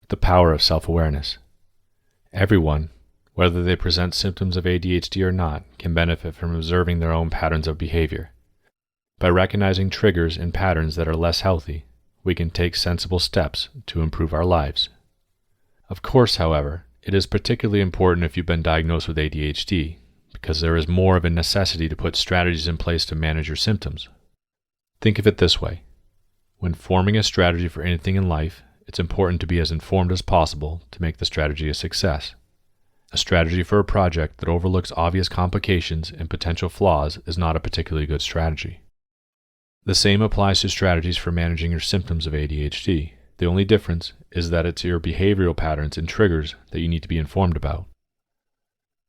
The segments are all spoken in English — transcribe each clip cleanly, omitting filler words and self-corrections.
The power of self-awareness. Everyone, whether they present symptoms of ADHD or not, can benefit from observing their own patterns of behavior. By recognizing triggers and patterns that are less healthy, we can take sensible steps to improve our lives. Of course, however, it is particularly important if you've been diagnosed with ADHD, because there is more of a necessity to put strategies in place to manage your symptoms. Think of it this way. When forming a strategy for anything in life, it's important to be as informed as possible to make the strategy a success. A strategy for a project that overlooks obvious complications and potential flaws is not a particularly good strategy. The same applies to strategies for managing your symptoms of ADHD. The only difference is that it's your behavioral patterns and triggers that you need to be informed about.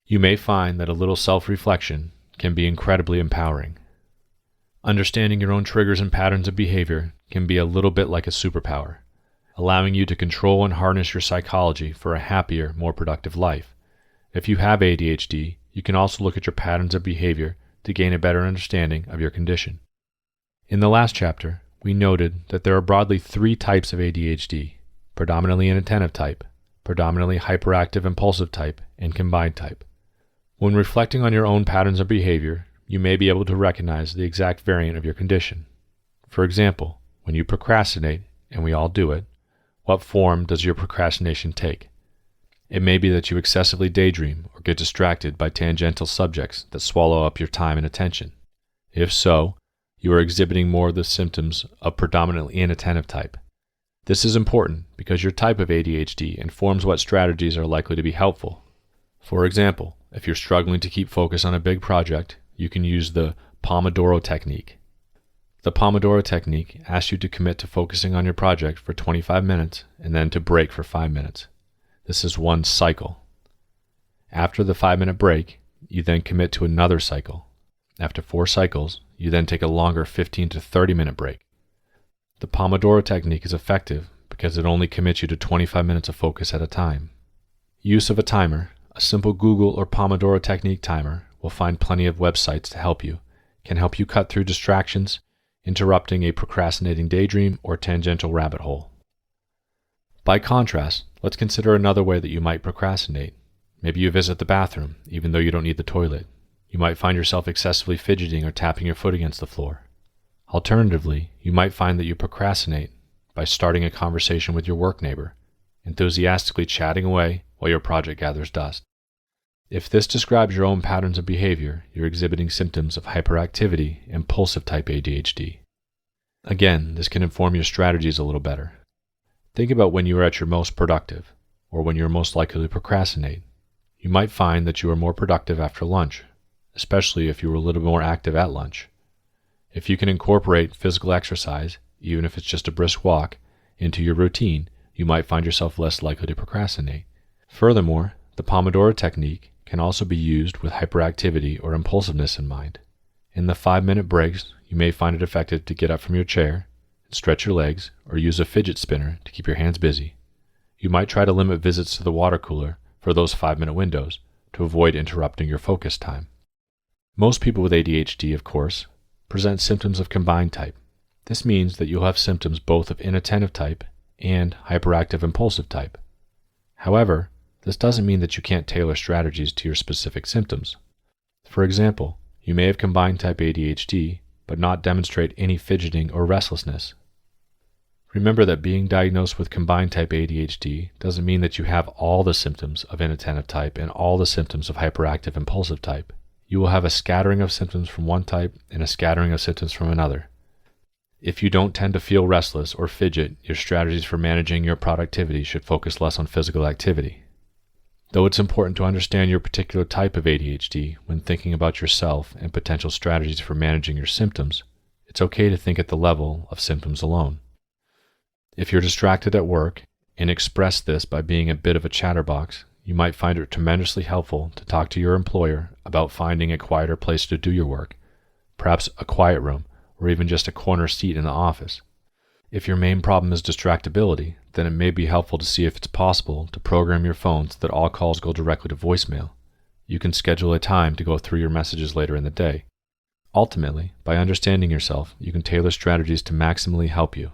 You may find that a little self-reflection can be incredibly empowering. Understanding your own triggers and patterns of behavior can be a little bit like a superpower, allowing you to control and harness your psychology for a happier, more productive life. If you have ADHD, you can also look at your patterns of behavior to gain a better understanding of your condition. In the last chapter, we noted that there are broadly 3 types of ADHD: predominantly inattentive type, predominantly hyperactive impulsive type, and combined type. When reflecting on your own patterns of behavior, you may be able to recognize the exact variant of your condition. For example, when you procrastinate, and we all do it, what form does your procrastination take? It may be that you excessively daydream or get distracted by tangential subjects that swallow up your time and attention. If so, you are exhibiting more of the symptoms of predominantly inattentive type. This is important because your type of ADHD informs what strategies are likely to be helpful. For example, if you're struggling to keep focus on a big project, you can use the Pomodoro technique. The Pomodoro technique asks you to commit to focusing on your project for 25 minutes and then to break for 5 minutes. This is one cycle. After the 5-minute break, you then commit to another cycle. After 4 cycles, you then take a longer 15 to 30-minute break. The Pomodoro technique is effective because it only commits you to 25 minutes of focus at a time. Use of a timer, a simple Google or Pomodoro technique timer, will find plenty of websites to help you, can help you cut through distractions, interrupting a procrastinating daydream or tangential rabbit hole. By contrast, let's consider another way that you might procrastinate. Maybe you visit the bathroom, even though you don't need the toilet. You might find yourself excessively fidgeting or tapping your foot against the floor. Alternatively, you might find that you procrastinate by starting a conversation with your work neighbor, enthusiastically chatting away while your project gathers dust. If this describes your own patterns of behavior, you're exhibiting symptoms of hyperactivity, impulsive type ADHD. Again, this can inform your strategies a little better. Think about when you are at your most productive, or when you are most likely to procrastinate. You might find that you are more productive after lunch, especially if you were a little more active at lunch. If you can incorporate physical exercise, even if it's just a brisk walk, into your routine, you might find yourself less likely to procrastinate. Furthermore, the Pomodoro technique can also be used with hyperactivity or impulsiveness in mind. In the 5-minute breaks, you may find it effective to get up from your chair, stretch your legs, or use a fidget spinner to keep your hands busy. You might try to limit visits to the water cooler for those 5-minute windows to avoid interrupting your focus time. Most people with ADHD, of course, present symptoms of combined type. This means that you'll have symptoms both of inattentive type and hyperactive impulsive type. However, this doesn't mean that you can't tailor strategies to your specific symptoms. For example, you may have combined type ADHD, but not demonstrate any fidgeting or restlessness. Remember that being diagnosed with combined type ADHD doesn't mean that you have all the symptoms of inattentive type and all the symptoms of hyperactive impulsive type. You will have a scattering of symptoms from one type and a scattering of symptoms from another. If you don't tend to feel restless or fidget, your strategies for managing your productivity should focus less on physical activity. Though it's important to understand your particular type of ADHD when thinking about yourself and potential strategies for managing your symptoms, it's okay to think at the level of symptoms alone. If you're distracted at work and express this by being a bit of a chatterbox, you might find it tremendously helpful to talk to your employer about finding a quieter place to do your work, perhaps a quiet room, or even just a corner seat in the office. If your main problem is distractibility, then it may be helpful to see if it's possible to program your phone so that all calls go directly to voicemail. You can schedule a time to go through your messages later in the day. Ultimately, by understanding yourself, you can tailor strategies to maximally help you.